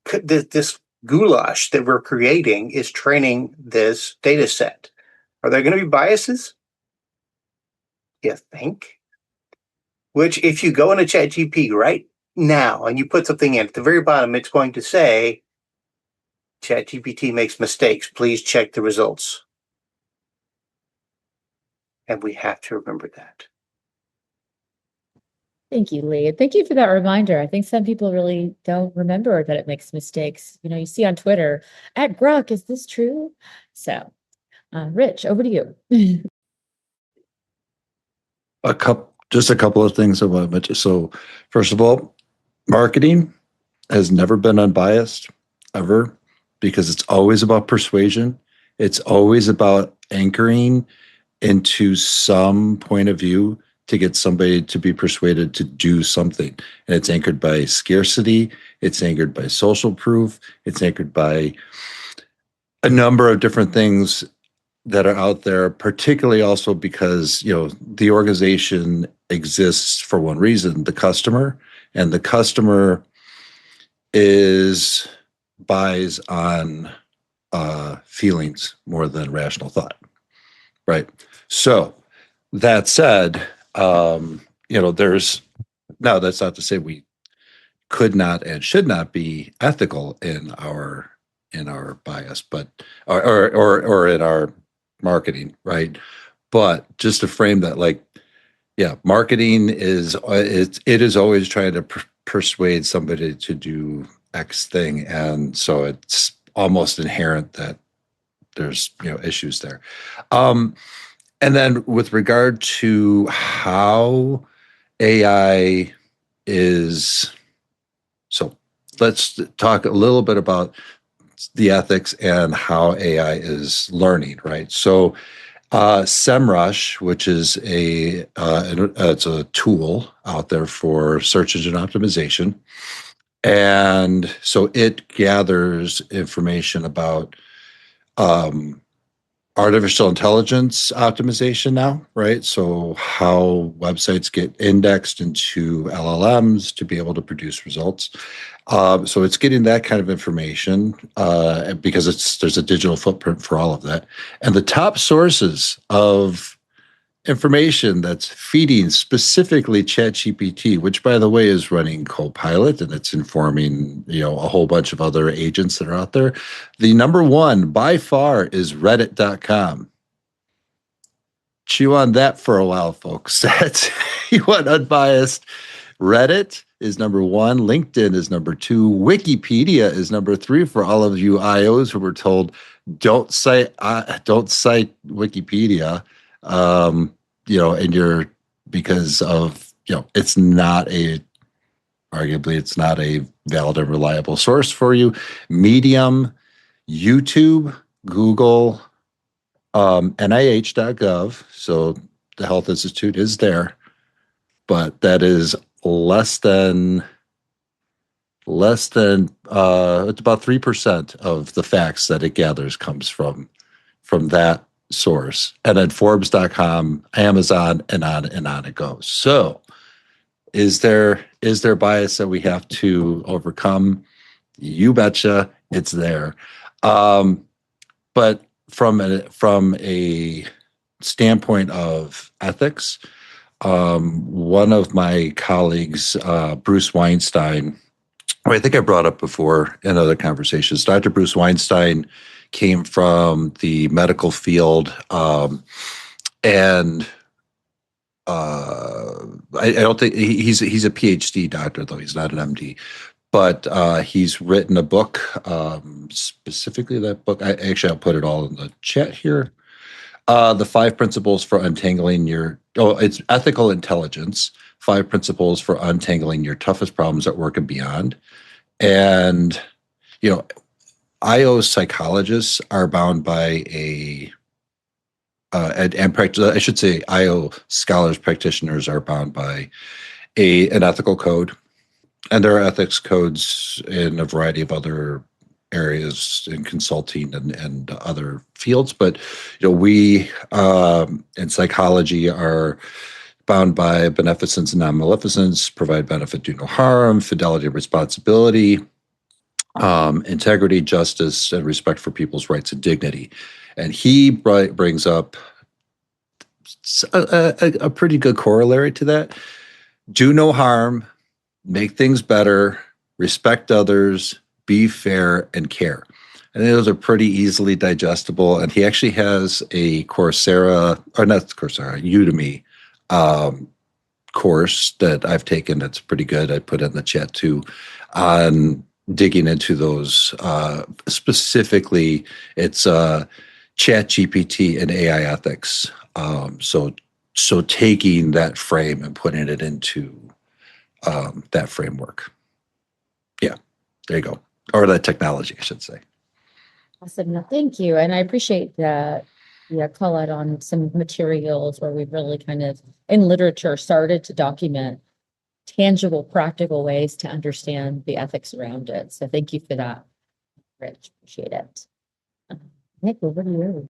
goulash that we're creating is training this data set. Are there going to be biases? You think? Which, if you go into ChatGPT right now and you put something in, at the very bottom, it's going to say, ChatGPT makes mistakes. Please check the results. And we have to remember that. Thank you, Lee. And thank you for that reminder. I think some people really don't remember that it makes mistakes. You know, you see on Twitter, at Grok, is this true? So, Rich, over to you. Just a couple of things I want to mention. So, first of all, marketing has never been unbiased, ever, because it's always about persuasion. It's always about anchoring into some point of view to get somebody to be persuaded to do something. And it's anchored by scarcity. It's anchored by social proof. It's anchored by a number of different things that are out there, particularly also because, you know, the organization exists for one reason, the customer, and the customer buys on feelings more than rational thought, right? So that said, you know, that's not to say we could not and should not be ethical in our bias, but or in our marketing, right? But just to frame that, like, yeah, marketing is always trying to persuade somebody to do X thing, and so it's almost inherent that there's, you know, issues there. And then with regard to how AI is, so let's talk a little bit about the ethics and how AI is learning, right? So SEMrush, which is it's a tool out there for search engine optimization. And so it gathers information about artificial intelligence optimization now, right? So how websites get indexed into LLMs to be able to produce results. So it's getting that kind of information because there's a digital footprint for all of that. And the top sources of information that's feeding specifically ChatGPT, which, by the way, is running Copilot, and it's informing, you know, a whole bunch of other agents that are out there. The number one by far is Reddit.com. Chew on that for a while, folks. That's, you want unbiased. Reddit is number one. LinkedIn is number two. Wikipedia is number three for all of you IOs who were told don't cite Wikipedia. You know, and because of, you know, arguably it's not a valid and reliable source for you. Medium, YouTube, Google, NIH.gov. So the Health Institute is there, but that is less than it's about 3% of the facts that it gathers comes from that source. And then Forbes.com, Amazon, and on it goes. So is there bias that we have to overcome? You betcha, it's there. But from a standpoint of ethics, one of my colleagues, Bruce Weinstein, who I think I brought up before in other conversations, Dr. Bruce Weinstein came from the medical field, and I don't think he's a PhD doctor, though he's not an MD. But he's written a book, specifically that book. I'll put it all in the chat here. The 5 principles for untangling it's ethical intelligence, 5 principles for untangling your toughest problems at work and beyond. And, you know, IO psychologists are bound by I should say IO scholars practitioners are bound by an ethical code, and there are ethics codes in a variety of other areas in consulting and other fields. But we in psychology are bound by beneficence and non-maleficence, provide benefit, do no harm, fidelity and responsibility, integrity, justice, and respect for people's rights and dignity. And he brings up a pretty good corollary to that. Do no harm, make things better, respect others, be fair, and care. And those are pretty easily digestible. And he actually has a Udemy course that I've taken that's pretty good. I put it in the chat too, on digging into those. Specifically, it's Chat GPT and AI ethics. So taking that frame and putting it into that framework. Yeah, there you go. Or that technology, I should say. Awesome. No, thank you. And I appreciate the call out on some materials where we've really kind of in literature started to document tangible, practical ways to understand the ethics around it. So thank you for that, Rich. Appreciate it. Nick, over to you.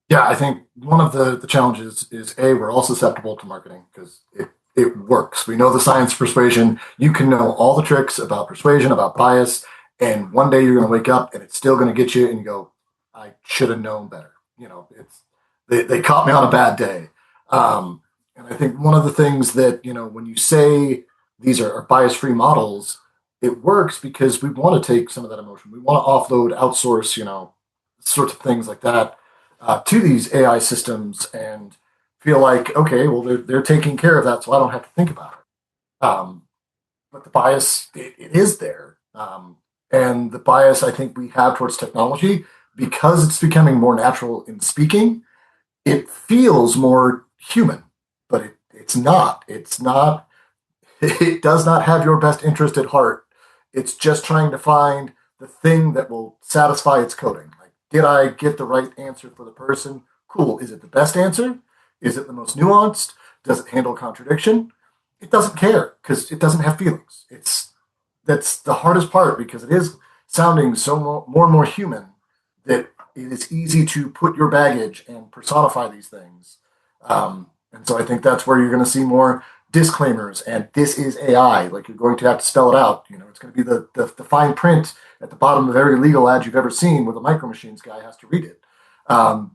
Yeah, I think one of the challenges is we're all susceptible to marketing because it works. We know the science of persuasion. You can know all the tricks about persuasion, about bias, and one day you're going to wake up and it's still going to get you and you go, I should have known better. They caught me on a bad day. And I think one of the things that, when you say these are bias-free models, it works because we want to take some of that emotion. We want to offload, outsource, sorts of things like that to these AI systems and feel like, okay, well, they're taking care of that, so I don't have to think about it. But the bias, it is there. And the bias I think we have towards technology, because it's becoming more natural in speaking, it feels more human, but it's not. It's not. It does not have your best interest at heart. It's just trying to find the thing that will satisfy its coding. Like, did I get the right answer for the person? Cool. Is it the best answer? Is it the most nuanced? Does it handle contradiction? It doesn't care because it doesn't have feelings. That's the hardest part because it is sounding so more and more human that it is easy to put your baggage and personify these things. And so I think that's where you're going to see more disclaimers and this is AI. Like, you're going to have to spell it out. It's going to be the fine print at the bottom of every legal ad you've ever seen where the Micro Machines guy has to read it.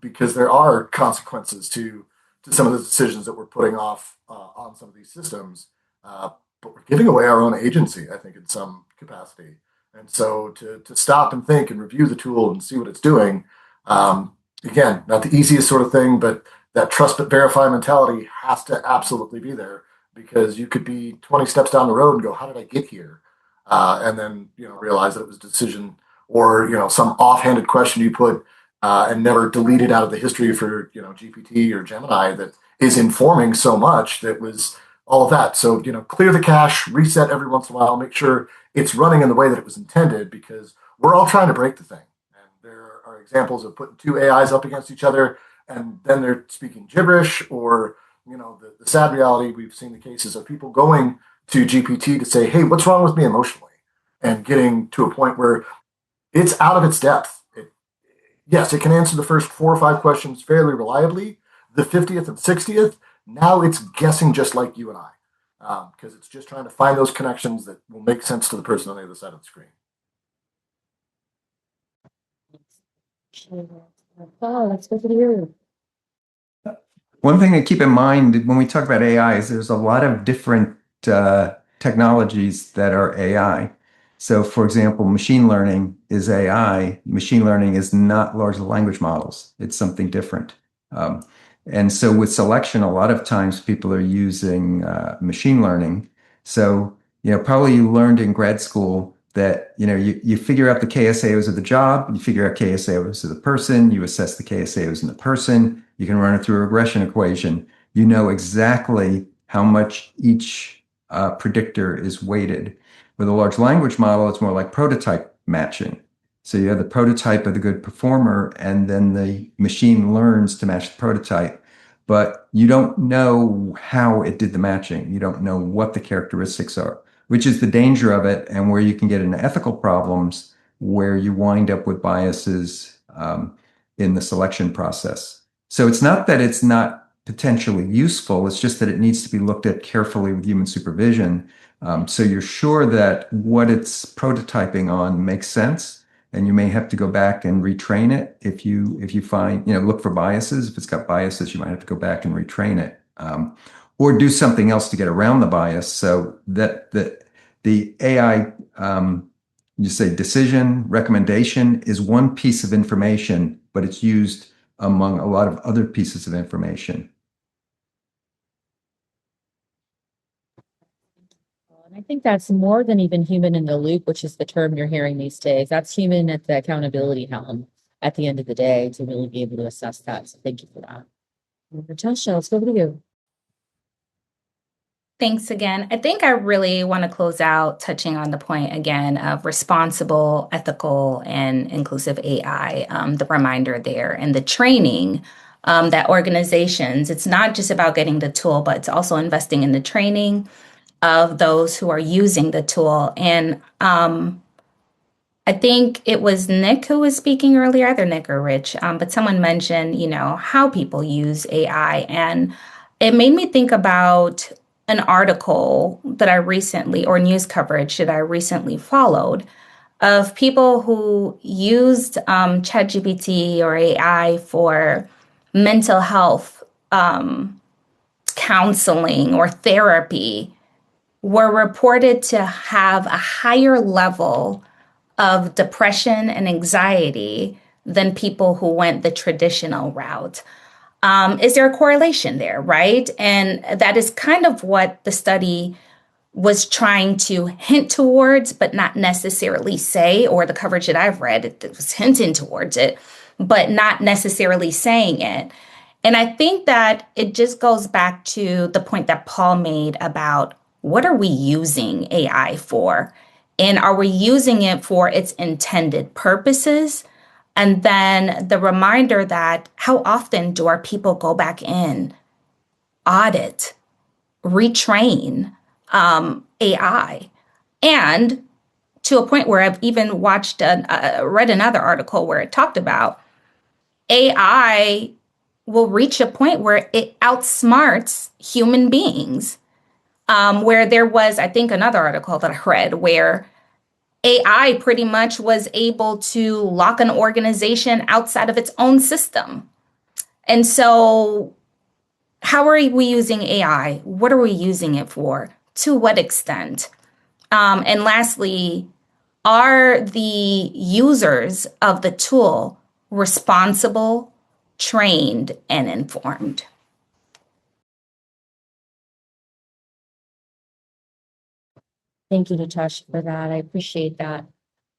Because there are consequences to some of the decisions that we're putting off on some of these systems. But we're giving away our own agency, I think, in some capacity. And so to stop and think and review the tool and see what it's doing, again, not the easiest sort of thing, but that trust but verify mentality has to absolutely be there because you could be 20 steps down the road and go, how did I get here? And then, realize that it was a decision or, some offhanded question you put and never deleted out of the history for, GPT or Gemini that is informing so much that was all of that. So, clear the cache, reset every once in a while, make sure it's running in the way that it was intended because we're all trying to break the thing. And there are examples of putting two AIs up against each other and then they're speaking gibberish or, the sad reality, we've seen the cases of people going to GPT to say, hey, what's wrong with me emotionally? And getting to a point where it's out of its depth. Yes, it can answer the first 4 or 5 questions fairly reliably. The 50th and 60th, now it's guessing just like you and I, because it's just trying to find those connections that will make sense to the person on the other side of the screen. Oh, let's go to you. One thing to keep in mind when we talk about AI is there's a lot of different technologies that are AI. So, for example, machine learning is AI. Machine learning is not large language models. It's something different. And so with selection, a lot of times people are using machine learning. So, probably you learned in grad school that, you figure out the KSAOs of the job, you figure out KSAOs of the person, you assess the KSAOs in the person, you can run it through a regression equation. You know exactly how much each predictor is weighted. With a large language model, it's more like prototype matching. So you have the prototype of the good performer, and then the machine learns to match the prototype. But you don't know how it did the matching. You don't know what the characteristics are, which is the danger of it, and where you can get into ethical problems where you wind up with biases in the selection process. So it's not that it's not potentially useful, it's just that it needs to be looked at carefully with human supervision. So you're sure that what it's prototyping on makes sense, and you may have to go back and retrain it if you find, look for biases. If it's got biases, you might have to go back and retrain it, or do something else to get around the bias, so that the AI, you say decision recommendation is one piece of information, but it's used among a lot of other pieces of information. And I think that's more than even human in the loop, which is the term you're hearing these days. That's human at the accountability helm at the end of the day to really be able to assess that. So thank you for that. Natasha, let's go over to you. Thanks again. I think I really want to close out touching on the point again of responsible, ethical, and inclusive AI, the reminder there and the training that organizations, it's not just about getting the tool, but it's also investing in the training of those who are using the tool. And I think it was Nick who was speaking earlier, either Nick or Rich, but someone mentioned, how people use AI. And it made me think about an article that I recently, or news coverage that I recently followed, of people who used ChatGPT or AI for mental health counseling or therapy, were reported to have a higher level of depression and anxiety than people who went the traditional route. Is there a correlation there, right? And that is kind of what the study was trying to hint towards, but not necessarily say, or the coverage that I've read, it was hinting towards it, but not necessarily saying it. And I think that it just goes back to the point that Paul made about what are we using AI for? And are we using it for its intended purposes? And then the reminder that how often do our people go back in, audit, retrain AI? And to a point where I've even read another article where it talked about AI will reach a point where it outsmarts human beings. Where there was, I think, another article that I read where AI pretty much was able to lock an organization outside of its own system. And so how are we using AI? What are we using it for? To what extent? And lastly, are the users of the tool responsible, trained, and informed? Thank you, Natasha, for that. I appreciate that.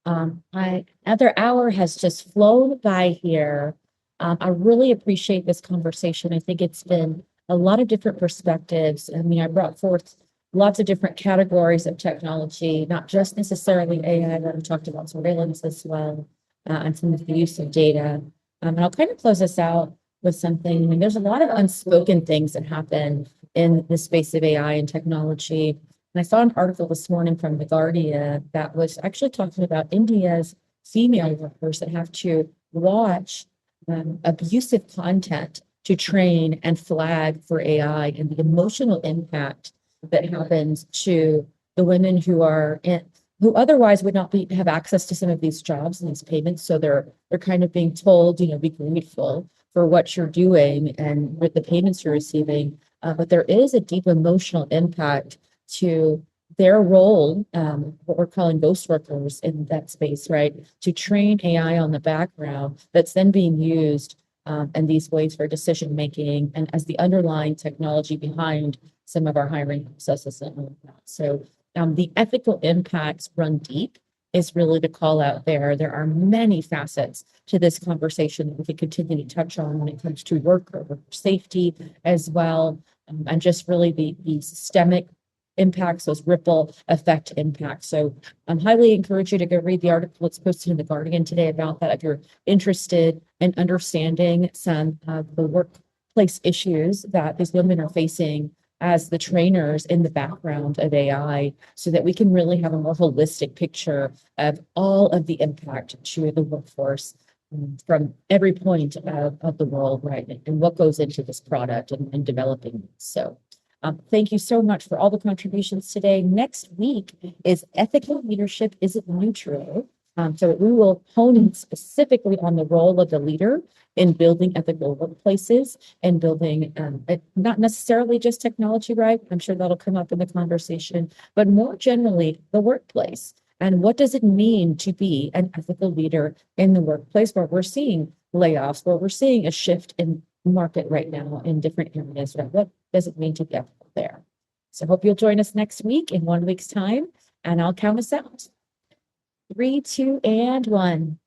Another hour has just flown by here. I really appreciate this conversation. I think it's been a lot of different perspectives. I mean, I brought forth lots of different categories of technology, not just necessarily AI, but we talked about surveillance as well, and some of the use of data. And I'll kind of close this out with something. I mean, there's a lot of unspoken things that happen in the space of AI and technology. And I saw an article this morning from The Guardian that was actually talking about India's female workers that have to watch abusive content to train and flag for AI, and the emotional impact that happens to the women who who otherwise would not have access to some of these jobs and these payments. So they're kind of being told, be grateful for what you're doing and with the payments you're receiving. But there is a deep emotional impact to their role, what we're calling ghost workers in that space, right? To train AI on the background that's then being used in these ways for decision making and as the underlying technology behind some of our hiring processes and all of that. So the ethical impacts run deep is really the call out there. There are many facets to this conversation that we could continue to touch on when it comes to worker safety as well, and just really the systemic impacts, those ripple effect impacts. So I highly encourage you to go read the article. It's posted in the Guardian today about that. If you're interested in understanding some of the workplace issues that these women are facing as the trainers in the background of AI, so that we can really have a more holistic picture of all of the impact to the workforce from every point of the world, right? And what goes into this product and developing it. So thank you so much for all the contributions today. Next week is ethical leadership isn't neutral. So we will hone in specifically on the role of the leader in building ethical workplaces and building not necessarily just technology, right? I'm sure that'll come up in the conversation, but more generally, the workplace. And what does it mean to be an ethical leader in the workplace where we're seeing layoffs, where we're seeing a shift in market right now in different areas, right? What does it mean to be ethical there? So hope you'll join us next week in 1 week's time, and I'll count us out. 3, 2, and 1.